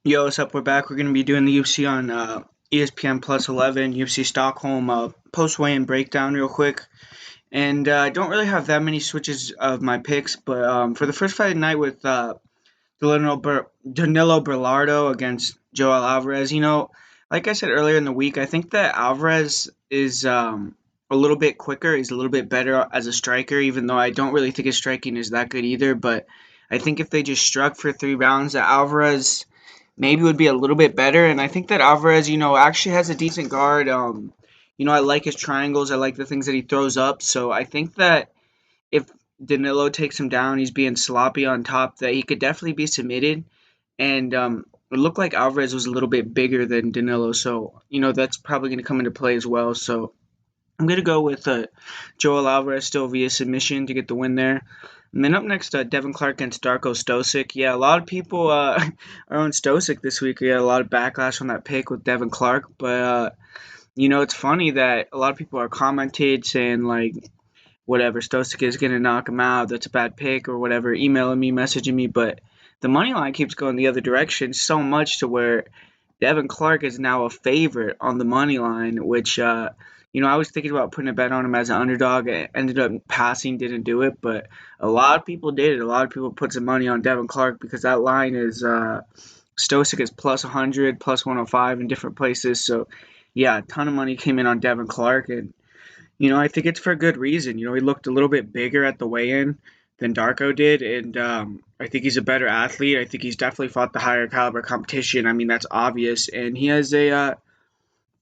Yo, what's up? We're back. We're going to be doing the UFC on ESPN Plus 11, UFC Stockholm post-weigh-in breakdown real quick. And I don't really have that many switches of my picks, but for the first fight of the night with Danilo Bernardo against Joel Alvarez, like I said earlier in the week, I think that Alvarez is a little bit quicker. He's a little bit better as a striker, even though I don't really think his striking is that good either. But I think if they just struck for 3 rounds, that Alvarez maybe would be a little bit better. And I think that Alvarez, actually has a decent guard. I like his triangles. I like the things that he throws up. So I think that if Danilo takes him down, he's being sloppy on top, that he could definitely be submitted. And it looked like Alvarez was a little bit bigger than Danilo. So, that's probably going to come into play as well. So I'm going to go with Joel Alvarez still via submission to get the win there. And then up next, Devin Clark against Darko Stosic. Yeah, a lot of people are on Stosic this week. We had a lot of backlash on that pick with Devin Clark. But, it's funny that a lot of people are commented saying, like, whatever, Stosic is going to knock him out. That's a bad pick or whatever, emailing me, messaging me. But the money line keeps going the other direction so much to where Devin Clark is now a favorite on the money line, which I was thinking about putting a bet on him as an underdog. I ended up passing, didn't do it, but a lot of people did it. A lot of people put some money on Devin Clark because that line is Stosic is plus 100, plus 105 in different places. So yeah, a ton of money came in on Devin Clark, and I think it's for a good reason. He looked a little bit bigger at the weigh-in than Darko did, and I think he's a better athlete. I think he's definitely fought the higher caliber competition. I mean, that's obvious, and he has a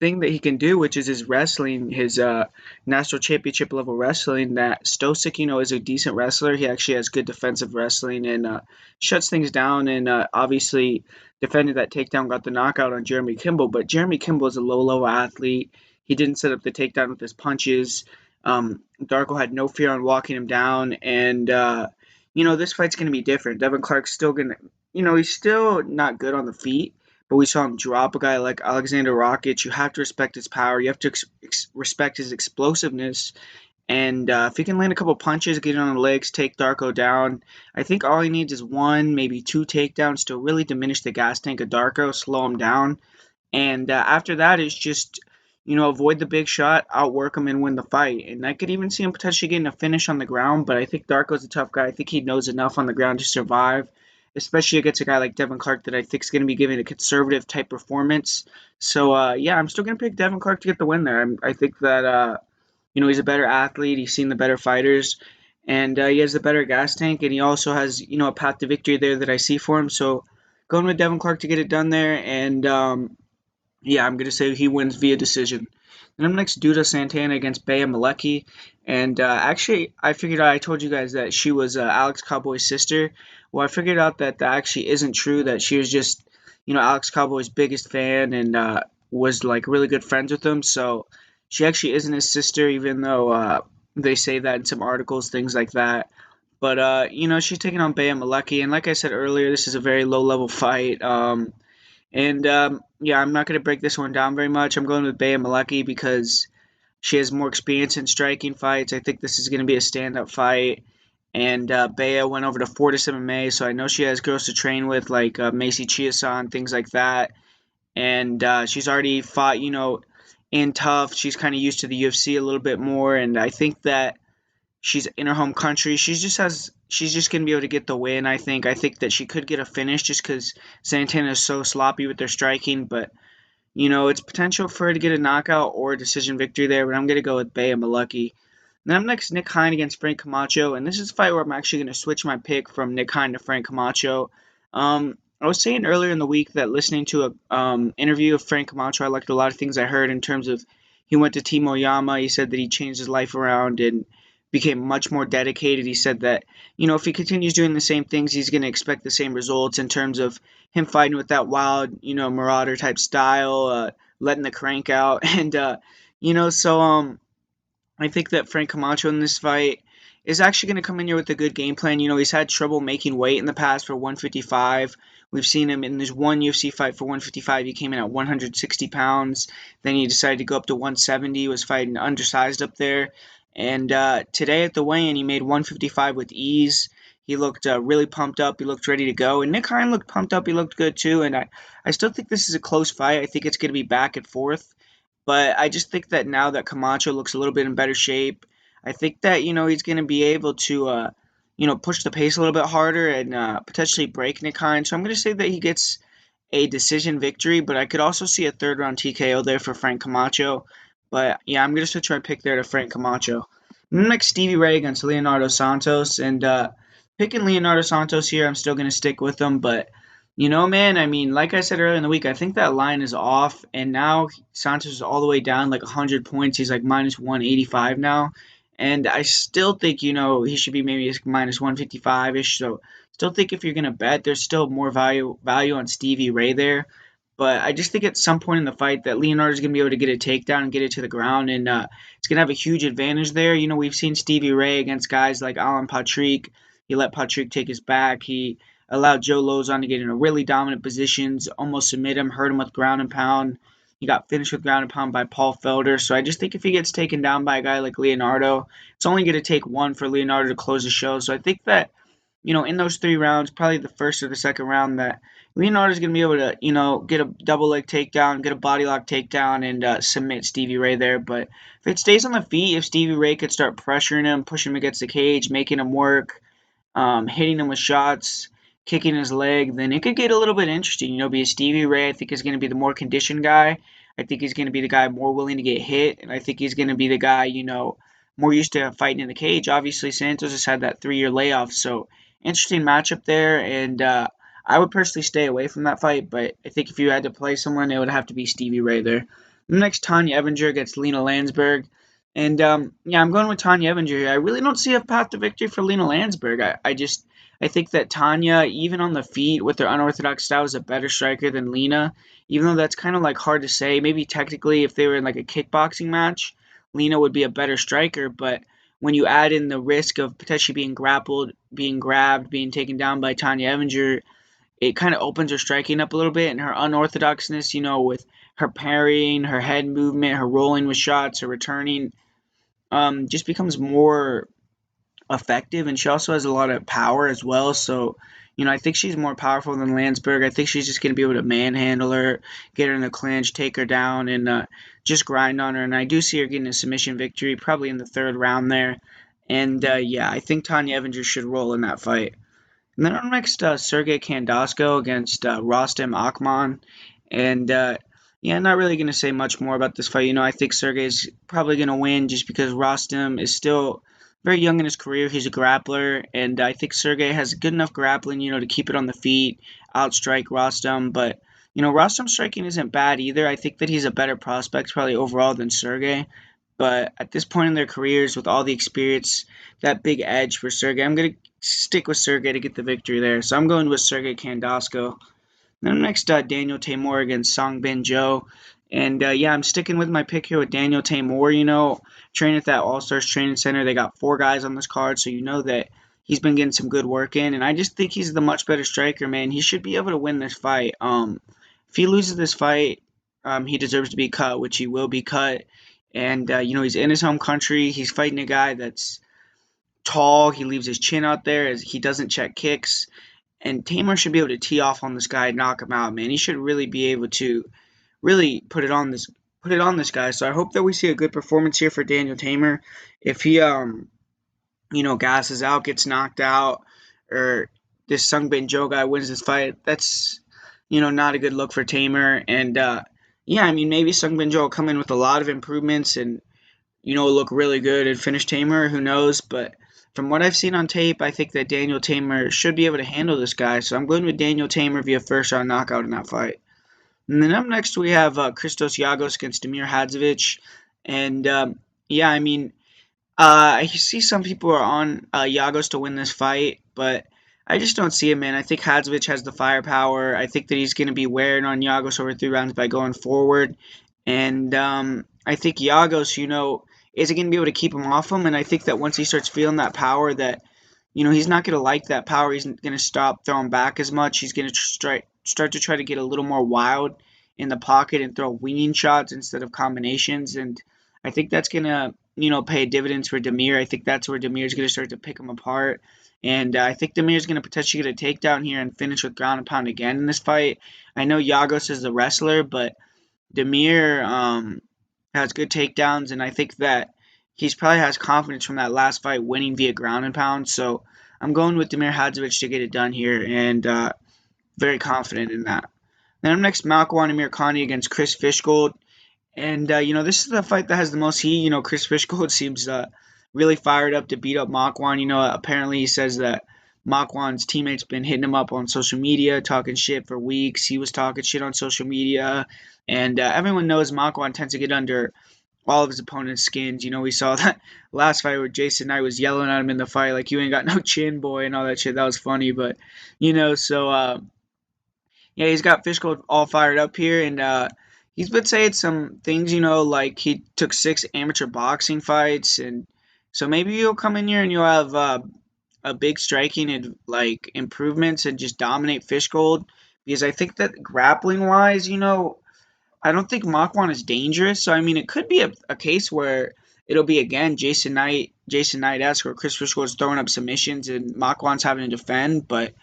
thing that he can do, which is his wrestling, his national championship level wrestling. That Stosic, is a decent wrestler. He actually has good defensive wrestling and shuts things down. And obviously defended that takedown, got the knockout on Jeremy Kimball. But Jeremy Kimball is a low level athlete. He didn't set up the takedown with his punches. Darko had no fear on walking him down, and this fight's going to be different. Devin Clark's still going to, he's still not good on the feet, but we saw him drop a guy like Alexander Rakic. You have to respect his power. You have to respect his explosiveness. And if he can land a couple punches, get on the legs, take Darko down, I think all he needs is one, maybe two takedowns to really diminish the gas tank of Darko, slow him down. And after that, it's just, avoid the big shot, outwork him, and win the fight. And I could even see him potentially getting a finish on the ground, but I think Darko's a tough guy. I think he knows enough on the ground to survive, especially against a guy like Devin Clark that I think is going to be giving a conservative type performance. So, yeah, I'm still going to pick Devin Clark to get the win there. I think that, he's a better athlete. He's seen the better fighters, and he has the better gas tank, and he also has, a path to victory there that I see for him. So, going with Devin Clark to get it done there, and yeah, I'm going to say he wins via decision. Then I'm next Duda Santana against Bea Malecki. And actually, I figured out, I told you guys that she was Alex Cowboy's sister. Well, I figured out that that actually isn't true, that she was just, Alex Cowboy's biggest fan and was like really good friends with him. So she actually isn't his sister, even though they say that in some articles, things like that. But, she's taking on Bea Malecki. And like I said earlier, this is a very low level fight. And yeah, I'm not going to break this one down very much. I'm going with Bea Malecki because she has more experience in striking fights. I think this is going to be a stand-up fight. And Bea went over to Fortis MMA, so I know she has girls to train with, like Macy Chiesa and things like that. And she's already fought, in tough. She's kind of used to the UFC a little bit more. And I think that she's in her home country. She's just gonna be able to get the win. I think that she could get a finish just because Santana is so sloppy with their striking. But it's potential for her to get a knockout or a decision victory there. But I'm gonna go with Bea Malecki. Then I'm next Nick Hine against Frank Camacho, and this is a fight where I'm actually gonna switch my pick from Nick Hine to Frank Camacho. I was saying earlier in the week that listening to a interview of Frank Camacho, I liked a lot of things I heard in terms of he went to Team Oyama. He said that he changed his life around and became much more dedicated. He said that, if he continues doing the same things, he's going to expect the same results in terms of him fighting with that wild, marauder type style, letting the crank out. And, so I think that Frank Camacho in this fight is actually going to come in here with a good game plan. He's had trouble making weight in the past for 155. We've seen him in this one UFC fight for 155. He came in at 160 pounds. Then he decided to go up to 170. He was fighting undersized up there. And today at the weigh-in, he made 155 with ease. He looked really pumped up. He looked ready to go. And Nick Hein looked pumped up. He looked good too. And I still think this is a close fight. I think it's going to be back and forth. But I just think that now that Camacho looks a little bit in better shape, I think that, he's going to be able to, push the pace a little bit harder and potentially break Nick Hein. So I'm going to say that he gets a decision victory, but I could also see a third round TKO there for Frank Camacho. But yeah, I'm going to switch my pick there to Frank Camacho. Next, Stevie Ray against Leonardo Santos. And picking Leonardo Santos here, I'm still going to stick with him. But, man, I mean, like I said earlier in the week, I think that line is off. And now Santos is all the way down like 100 points. He's like minus 185 now. And I still think, he should be maybe minus 155 ish. So still think if you're going to bet, there's still more value on Stevie Ray there. But I just think at some point in the fight that Leonardo's going to be able to get a takedown and get it to the ground, and it's going to have a huge advantage there. We've seen Stevie Ray against guys like Alan Patrick. He let Patrick take his back. He allowed Joe Lozon to get in a really dominant positions, almost submit him, hurt him with ground and pound. He got finished with ground and pound by Paul Felder. So I just think if he gets taken down by a guy like Leonardo, it's only going to take one for Leonardo to close the show. So I think that in those 3 rounds, probably the first or the second round, that Leonardo's going to be able to, get a double leg takedown, get a body lock takedown, and submit Stevie Ray there. But if it stays on the feet, if Stevie Ray could start pressuring him, pushing him against the cage, making him work, hitting him with shots, kicking his leg, then it could get a little bit interesting. Because Stevie Ray, I think, is going to be the more conditioned guy. I think he's going to be the guy more willing to get hit, and I think he's going to be the guy, more used to fighting in the cage. Obviously, Santos has had that 3-year layoff, so interesting matchup there, and I would personally stay away from that fight, but I think if you had to play someone, it would have to be Stevie Ray there. Next, Tanya Evinger against Lena Landsberg. And yeah, I'm going with Tanya Evinger here. I really don't see a path to victory for Lena Landsberg. I think that Tanya, even on the feet with her unorthodox style, is a better striker than Lena. Even though that's kind of like hard to say. Maybe technically, if they were in like a kickboxing match, Lena would be a better striker. But when you add in the risk of potentially being grappled, being grabbed, being taken down by Tanya Evinger, it kind of opens her striking up a little bit, and her unorthodoxness, with her parrying, her head movement, her rolling with shots, her returning, just becomes more effective. And she also has a lot of power as well. So, I think she's more powerful than Landsberg. I think she's just going to be able to manhandle her, get her in the clinch, take her down, and just grind on her. And I do see her getting a submission victory, probably in the third round there. And yeah, I think Tanya Evinger should roll in that fight. And then our next, Sergey Kandasko against Rostem Akhman. And yeah, not really going to say much more about this fight. I think Sergey's probably going to win just because Rostem is still very young in his career. He's a grappler, and I think Sergey has good enough grappling, to keep it on the feet, outstrike Rostem. But, Rostem's striking isn't bad either. I think that he's a better prospect probably overall than Sergey. But at this point in their careers, with all the experience, that big edge for Sergey, I'm going to stick with Sergey to get the victory there. So I'm going with Sergey Kandasko. Then next, Daniel Temur against Song Bin Jo. And yeah, I'm sticking with my pick here with Daniel Temur. Training at that All-Stars Training Center. They got 4 guys on this card, so that he's been getting some good work in. And I just think he's the much better striker, man. He should be able to win this fight. If he loses this fight, he deserves to be cut, which he will be cut. And, he's in his home country. He's fighting a guy that's tall. He leaves his chin out there as he doesn't check kicks. And Temur should be able to tee off on this guy and knock him out, man. He should really be able to really put it on this guy. So I hope that we see a good performance here for Daniel Temur. If he gasses out, gets knocked out, or this Sung Bin Jo guy wins this fight, that's not a good look for Temur. And yeah, I mean, maybe Sung Bin Jo will come in with a lot of improvements and look really good and finish Temur. Who knows? But from what I've seen on tape, I think that Daniel Temur should be able to handle this guy. So I'm going with Daniel Temur via first round knockout in that fight. And then up next we have Christos Giagos against Damir Hadzovic. And yeah, I mean, I see some people are on Giagos to win this fight, but I just don't see it, man. I think Hadzovic has the firepower. I think that he's going to be wearing on Giagos over 3 rounds by going forward. And I think Giagos, isn't going to be able to keep him off him. And I think that once he starts feeling that power, that, he's not going to like that power. He's going to stop throwing back as much. He's going to start to try to get a little more wild in the pocket and throw winging shots instead of combinations. And I think that's going to, pay dividends for Damir. I think that's where Damir is going to start to pick him apart. And I think Demir's going to potentially get a takedown here and finish with ground and pound again in this fight. I know Yagos is the wrestler, but Demir has good takedowns, and I think that he's probably has confidence from that last fight winning via ground and pound. So I'm going with Demir Hadzovic to get it done here, and very confident in that. Then up next, Malkwan Amirkhani against Chris Fishgold. And, this is the fight that has the most heat. Chris Fishgold seems really fired up to beat up Makwan. Apparently he says that Makwan's teammates been hitting him up on social media, talking shit for weeks. He was talking shit on social media. And everyone knows Makwan tends to get under all of his opponent's skins. We saw that last fight where Jason Knight was yelling at him in the fight, like, you ain't got no chin, boy, and all that shit. That was funny. But, so yeah, he's got Fishgold all fired up here, and he's been saying some things, like he took 6 amateur boxing fights, and so maybe you'll come in here and you'll have a big striking and like improvements and just dominate Fishgold, because I think that grappling wise, I don't think Makwan is dangerous. So I mean, it could be a case where it'll be again Jason Knight-esque, or Chris Fishgold's throwing up submissions and Makwan's having to defend, but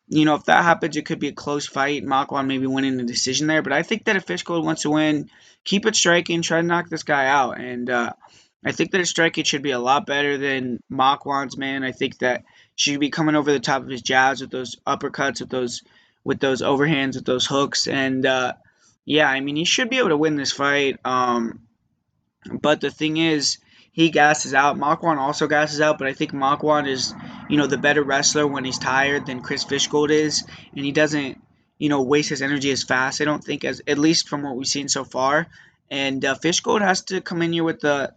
if that happens, it could be a close fight. Makwan maybe winning the decision there. But I think that if Fishgold wants to win, keep it striking, try to knock this guy out. And I think that his striking should be a lot better than Makwan's, man. I think that she should be coming over the top of his jabs with those uppercuts, with those overhands, with those hooks. And yeah, I mean, he should be able to win this fight. But the thing is, he gasses out. Makwan also gasses out, but I think Makwan is, the better wrestler when he's tired than Chris Fishgold is, and he doesn't, waste his energy as fast. I don't think, as at least from what we've seen so far. And Fishgold has to come in here with the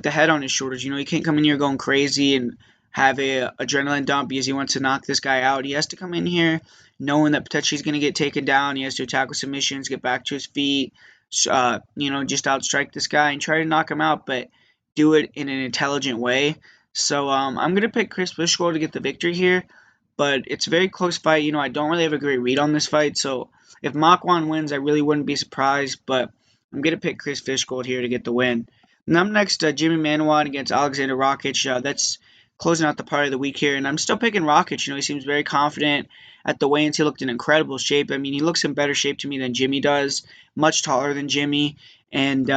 head on his shoulders. He can't come in here going crazy and have a adrenaline dump because he wants to knock this guy out. He has to come in here knowing that potentially he's going to get taken down. He has to attack with submissions, get back to his feet, just outstrike this guy and try to knock him out, but do it in an intelligent way. So I'm gonna pick Chris Fishgold to get the victory here, but it's a very close fight. I don't really have a great read on this fight, so if Makwan wins, I really wouldn't be surprised. But I'm gonna pick Chris Fishgold here to get the win. And up next, Jimmy Manuwan against Alexander Rakic. That's closing out the part of the week here, and I'm still picking Rakic. He seems very confident at the weigh-ins. He looked in incredible shape. I mean, he looks in better shape to me than Jimmy does. Much taller than Jimmy, and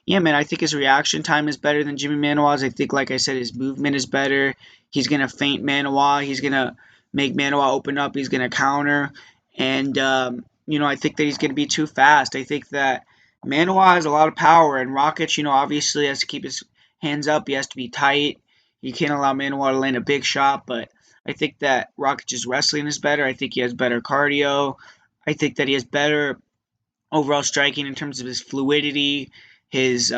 yeah, man, I think his reaction time is better than Jimmy Manuwa's. I think, like I said, his movement is better. He's gonna feint Manuwa. He's gonna make Manuwa open up. He's gonna counter, and I think that he's gonna be too fast. I think that Manuwa has a lot of power, and Rakic, obviously has to keep his hands up. He has to be tight. You can't allow Manuwa to land a big shot, but I think that Rakic's wrestling is better. I think he has better cardio. I think that he has better overall striking in terms of his fluidity, his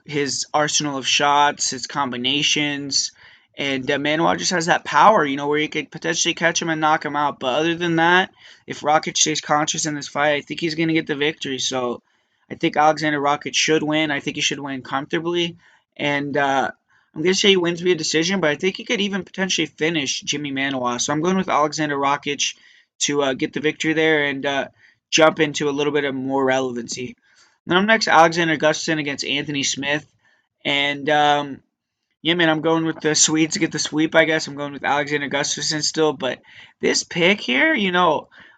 his arsenal of shots, his combinations, and Manuel just has that power, where you could potentially catch him and knock him out. But other than that, if Rakic stays conscious in this fight, I think he's going to get the victory. So I think Alexander Rakic should win. I think he should win comfortably, and I'm going to say he wins via decision, but I think he could even potentially finish Jimmy Manuwa. So I'm going with Alexander Rakic to get the victory there and jump into a little bit of more relevancy. Then up next, Alexander Gustafsson against Anthony Smith. And yeah, man, I'm going with the Swedes to get the sweep, I guess. I'm going with Alexander Gustafsson still. But this pick here,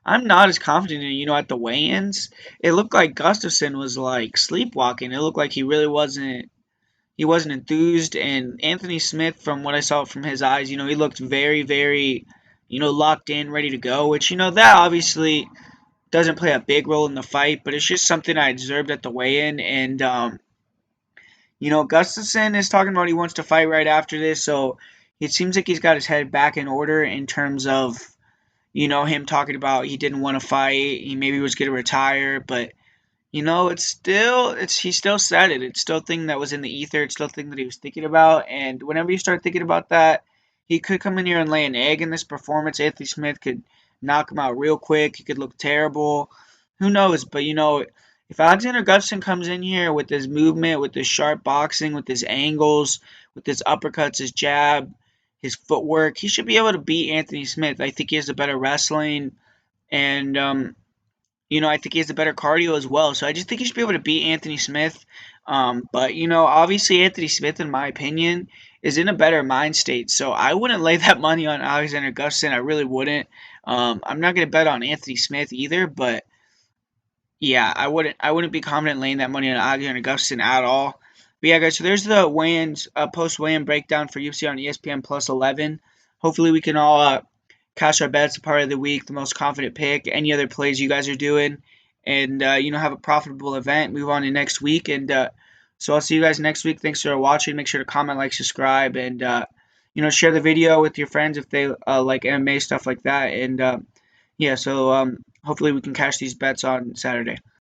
I'm not as confident in, at the weigh-ins. It looked like Gustafsson was like sleepwalking. It looked like he wasn't enthused. And Anthony Smith, from what I saw from his eyes, he looked very, very, locked in, ready to go, which, that obviously doesn't play a big role in the fight, but it's just something I observed at the weigh-in. And, Gustafsson is talking about he wants to fight right after this, so it seems like he's got his head back in order in terms of, him talking about he didn't want to fight, he maybe was going to retire, but he still said it. It's still a thing that was in the ether. It's still a thing that he was thinking about. And whenever you start thinking about that, he could come in here and lay an egg in this performance. Anthony Smith could knock him out real quick. He could look terrible. Who knows? But, if Alexander Gustafsson comes in here with his movement, with his sharp boxing, with his angles, with his uppercuts, his jab, his footwork, he should be able to beat Anthony Smith. I think he has a better wrestling. And, I think he has a better cardio as well. So I just think he should be able to beat Anthony Smith. But, obviously Anthony Smith, in my opinion, is in a better mind state. So I wouldn't lay that money on Alexander Gustafsson. I really wouldn't. I'm not going to bet on Anthony Smith either, but yeah, I wouldn't be confident laying that money on Alexander Gustafsson at all. But yeah, guys, so there's the weigh-ins, post weigh-in breakdown for UFC on ESPN plus 11. Hopefully we can all cash our bets a part of the week, the most confident pick, any other plays you guys are doing, and have a profitable event. Move on to next week, and so I'll see you guys next week. Thanks for watching. Make sure to comment, like, subscribe, and share the video with your friends if they like MMA stuff like that. And yeah, so hopefully we can cash these bets on Saturday.